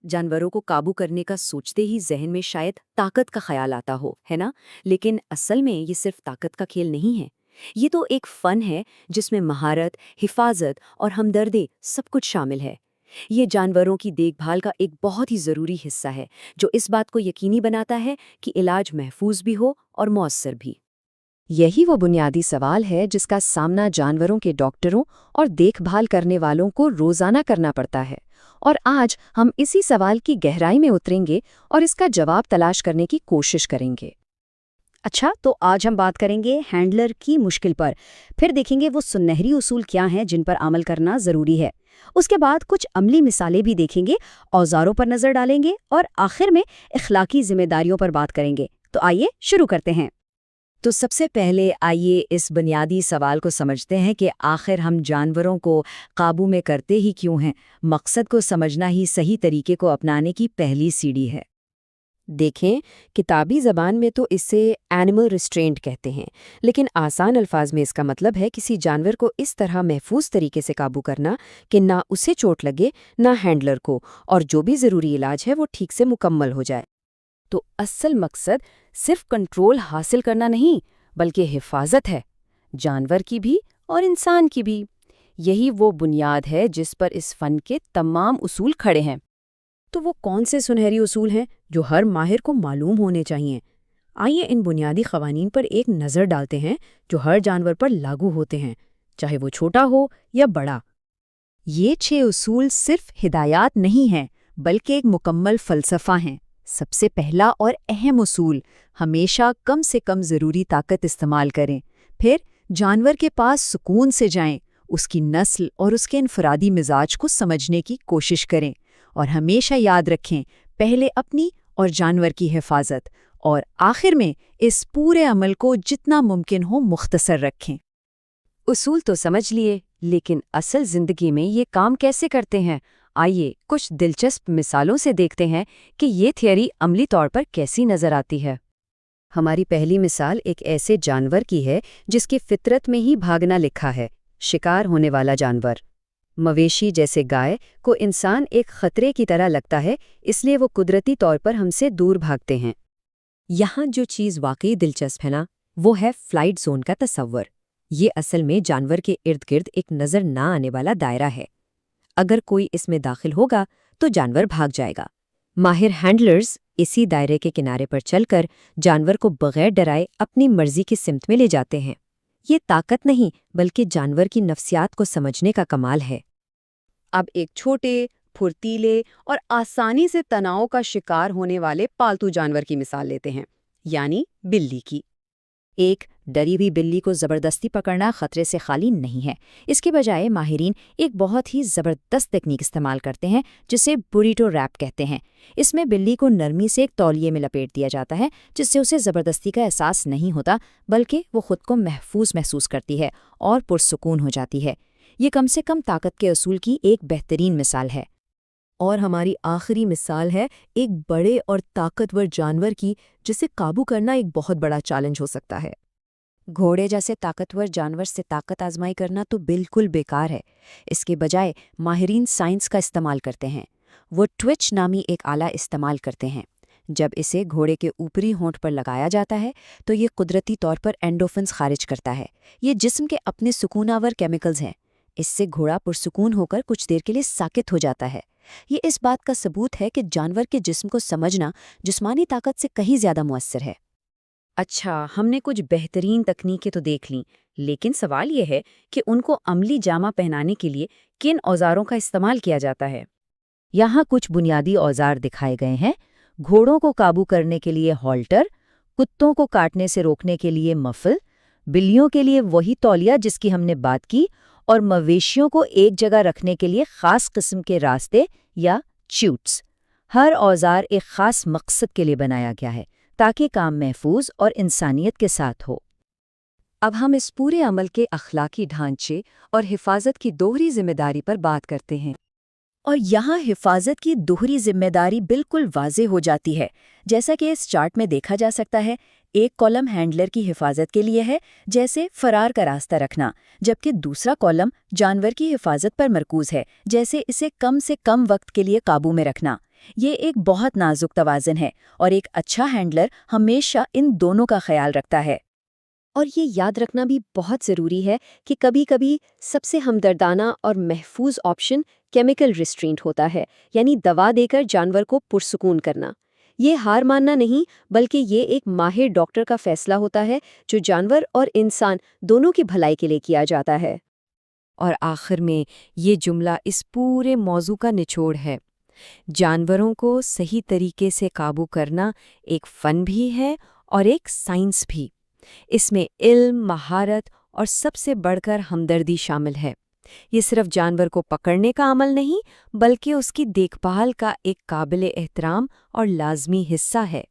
जानवरों को काबू करने का सोचते ही जहन में शायद ताकत का ख्याल आता हो, है ना? लेकिन असल में ये सिर्फ ताकत का खेल नहीं है। ये तो एक फन है जिसमें महारत, हिफाजत और हमदर्दी सब कुछ शामिल है। ये जानवरों की देखभाल का एक बहुत ही ज़रूरी हिस्सा है, जो इस बात को यकीनी बनाता है कि इलाज महफूज भी हो और मौसर भी। यही वो बुनियादी सवाल है जिसका सामना जानवरों के डॉक्टरों और देखभाल करने वालों को रोजाना करना पड़ता है। और आज हम इसी सवाल की गहराई में उतरेंगे और इसका जवाब तलाश करने की कोशिश करेंगे। अच्छा, तो आज हम बात करेंगे हैंडलर की मुश्किल पर। फिर देखेंगे वो सुनहरी उसूल क्या हैं जिन पर अमल करना ज़रूरी है। उसके बाद कुछ अमली मिसालें भी देखेंगे, औजारों पर नज़र डालेंगे और आखिर में इखलाकी जिम्मेदारियों पर बात करेंगे। तो आइए शुरू करते हैं। तो सबसे पहले आइए इस बुनियादी सवाल को समझते हैं कि आखिर हम जानवरों को काबू में करते ही क्यों हैं। मकसद को समझना ही सही तरीके को अपनाने की पहली सीढ़ी है। देखें, किताबी ज़बान में तो इसे एनिमल रिस्ट्रेंट कहते हैं, लेकिन आसान अल्फाज में इसका मतलब है किसी जानवर को इस तरह महफूज तरीके से काबू करना कि ना उसे चोट लगे ना हैंडलर को, और जो भी ज़रूरी इलाज है वो ठीक से मुकम्मल हो जाए। तो असल मकसद सिर्फ कंट्रोल हासिल करना नहीं, बल्कि हिफाजत है, जानवर की भी और इंसान की भी। यही वो बुनियाद है जिस पर इस फ़न के तमाम उसूल खड़े हैं। तो वो कौन से सुनहरी उसूल हैं जो हर माहिर को मालूम होने चाहिए? आइए इन बुनियादी क़वानीन पर एक नज़र डालते हैं जो हर जानवर पर लागू होते हैं, चाहे वो छोटा हो या बड़ा। ये 6 उसूल सिर्फ हिदायत नहीं हैं, बल्कि एक मुकम्मल फ़लसफ़ा हैं। सबसे पहला और अहम उसूल, हमेशा कम से कम ज़रूरी ताकत इस्तेमाल करें। फिर जानवर के पास सुकून से जाएं, उसकी नस्ल और उसके इनफरादी मिजाज को समझने की कोशिश करें। और हमेशा याद रखें, पहले अपनी और जानवर की हिफाजत, और आखिर में इस पूरे अमल को जितना मुमकिन हो मुख्तसर रखें। उसूल तो समझ लिए, लेकिन असल ज़िंदगी में ये काम कैसे करते हैं? आइए कुछ दिलचस्प मिसालों से देखते हैं कि ये थियरी अमली तौर पर कैसी नज़र आती है। हमारी पहली मिसाल एक ऐसे जानवर की है जिसकी फितरत में ही भागना लिखा है, शिकार होने वाला जानवर। मवेशी जैसे गाय को इंसान एक खतरे की तरह लगता है, इसलिए वो कुदरती तौर पर हमसे दूर भागते हैं। यहाँ जो चीज़ वाकई दिलचस्प है ना, वो है फ्लाइट जोन का तस्वर। ये असल में जानवर के इर्द गिर्द एक नज़र ना आने वाला दायरा है। अगर कोई इसमें दाखिल होगा तो जानवर भाग जाएगा। माहिर हैंडलर्स इसी दायरे के किनारे पर चलकर जानवर को बगैर डराए अपनी मर्जी की सिमत में ले जाते हैं। ये ताकत नहीं, बल्कि जानवर की नफ्सियात को समझने का कमाल है। अब एक छोटे, फुर्तीले और आसानी से तनाव का शिकार होने वाले पालतू जानवर की मिसाल लेते हैं, यानी बिल्ली की। एक डरी हुई बिल्ली को ज़बरदस्ती पकड़ना खतरे से खाली नहीं है। इसके बजाय माहिरीन एक बहुत ही ज़बरदस्त तकनीक इस्तेमाल करते हैं जिसे बुरीटो रैप कहते हैं। इसमें बिल्ली को नरमी से एक तौलिए में लपेट दिया जाता है, जिससे उसे ज़बरदस्ती का एहसास नहीं होता, बल्कि वो खुद को महफूज महसूस करती है और पुरसुकून हो जाती है। ये कम से कम ताकत के असूल की एक बेहतरीन मिसाल है। और हमारी आखिरी मिसाल है एक बड़े और ताकतवर जानवर की, जिसे काबू करना एक बहुत बड़ा चैलेंज हो सकता है। घोड़े जैसे ताकतवर जानवर से ताकत आजमाई करना तो बिल्कुल बेकार है। इसके बजाय माहिरीन साइंस का इस्तेमाल करते हैं। वो ट्विच नामी एक आला इस्तेमाल करते हैं। जब इसे घोड़े के ऊपरी होंठ पर लगाया जाता है तो ये कुदरती तौर पर एंडोफिन्स खारिज करता है। ये जिस्म के अपने सुकूनावर केमिकल्स हैं। इससे घोड़ा पुरसुकून होकर कुछ देर के लिए साकित हो जाता है। ये इस बात का सबूत है कि जानवर के जिस्म को समझना जिस्मानी ताकत से कहीं ज़्यादा मुअस्सर है। अच्छा, हमने कुछ बेहतरीन तकनीकें तो देख लीं, लेकिन सवाल यह है कि उनको अमली जामा पहनाने के लिए किन औजारों का इस्तेमाल किया जाता है। यहाँ कुछ बुनियादी औजार दिखाए गए हैं। घोड़ों को काबू करने के लिए हॉल्टर, कुत्तों को काटने से रोकने के लिए मफल, बिल्लियों के लिए वही तौलिया जिसकी हमने बात की, और मवेशियों को एक जगह रखने के लिए ख़ास किस्म के रास्ते या च्यूट्स। हर औजार एक ख़ास मकसद के लिए बनाया गया है ताकि काम महफूज और इंसानियत के साथ हो। अब हम इस पूरे अमल के अखलाकी ढांचे और हिफाजत की दोहरी जिम्मेदारी पर बात करते हैं। और यहाँ हिफाजत की दोहरी जिम्मेदारी बिल्कुल वाज़े हो जाती है। जैसा कि इस चार्ट में देखा जा सकता है, एक कॉलम हैंडलर की हिफाजत के लिए है, जैसे फरार का रास्ता रखना, जबकि दूसरा कॉलम जानवर की हिफाजत पर मरकूज है, जैसे इसे कम से कम वक्त के लिए काबू में रखना। یہ ایک بہت نازک توازن ہے اور ایک اچھا ہینڈلر ہمیشہ ان دونوں کا خیال رکھتا ہے۔ اور یہ یاد رکھنا بھی بہت ضروری ہے کہ کبھی کبھی سب سے ہمدردانہ اور محفوظ آپشن کیمیکل ریسٹرینٹ ہوتا ہے، یعنی دوا دے کر جانور کو پرسکون کرنا۔ یہ ہار ماننا نہیں، بلکہ یہ ایک ماہر ڈاکٹر کا فیصلہ ہوتا ہے جو جانور اور انسان دونوں کی بھلائی کے لیے کیا جاتا ہے۔ اور آخر میں یہ جملہ اس پورے موضوع کا نچوڑ ہے۔ جانوروں کو صحیح طریقے سے قابو کرنا ایک فن بھی ہے اور ایک سائنس بھی۔ اس میں علم، مہارت اور سب سے بڑھ کر ہمدردی شامل ہے۔ یہ صرف جانور کو پکڑنے کا عمل نہیں، بلکہ اس کی دیکھ بھال کا ایک قابل احترام اور لازمی حصہ ہے۔